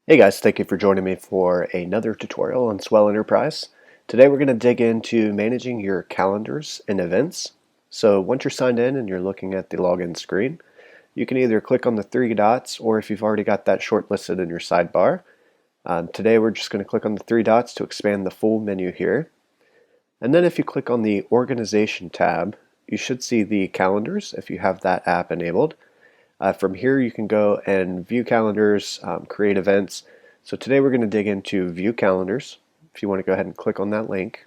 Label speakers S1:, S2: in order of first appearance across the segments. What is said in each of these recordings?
S1: Hey guys, thank you for joining me for another tutorial on SWELLEnterprise. Today we're going to dig into managing your calendars and events. So once you're signed in and you're looking at the login screen, you can either click on the three dots, or if you've already got that shortlisted in your sidebar, today we're just going to click on the three dots to expand the full menu here. And then if you click on the Organization tab, you should see the calendars if you have that app enabled. From here you can go and view calendars, create events. So today we're going to dig into view calendars. If you want to go ahead and click on that link.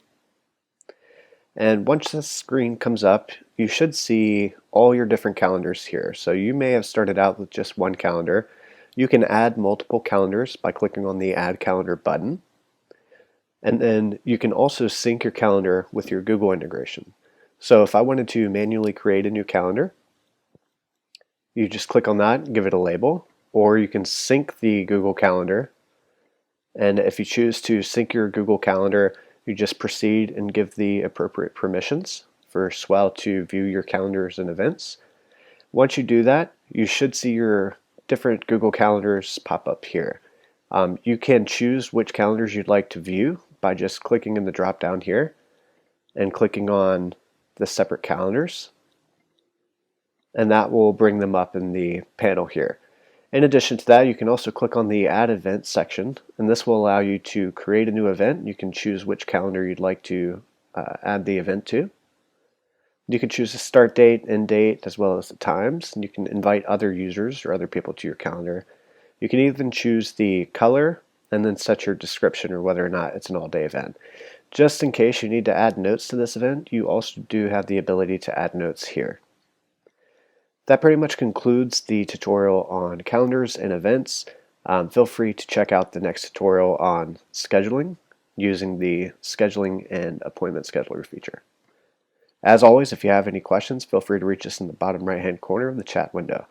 S1: And once this screen comes up, you should see all your different calendars here. So you may have started out with just one calendar. You can add multiple calendars by clicking on the Add Calendar button. And then you can also sync your calendar with your Google integration. So if I wanted to manually create a new calendar, you just click on that and give it a label, or you can sync the Google Calendar. And if you choose to sync your Google Calendar, you just proceed and give the appropriate permissions for Swell to view your calendars and events. Once you do that, you should see your different Google Calendars pop up here. You can choose which calendars you'd like to view by just clicking in the drop down here and clicking on the separate calendars, and that will bring them up in the panel here. In addition to that, you can also click on the Add Event section, and this will allow you to create a new event. You can choose which calendar you'd like to add the event to. You can choose the start date, end date, as well as the times, and you can invite other users or other people to your calendar. You can even choose the color and then set your description or whether or not it's an all-day event. Just in case you need to add notes to this event, you also do have the ability to add notes here. That pretty much concludes the tutorial on calendars and events. Feel free to check out the next tutorial on scheduling using the scheduling and appointment scheduler feature. As always, if you have any questions, feel free to reach us in the bottom right-hand corner of the chat window.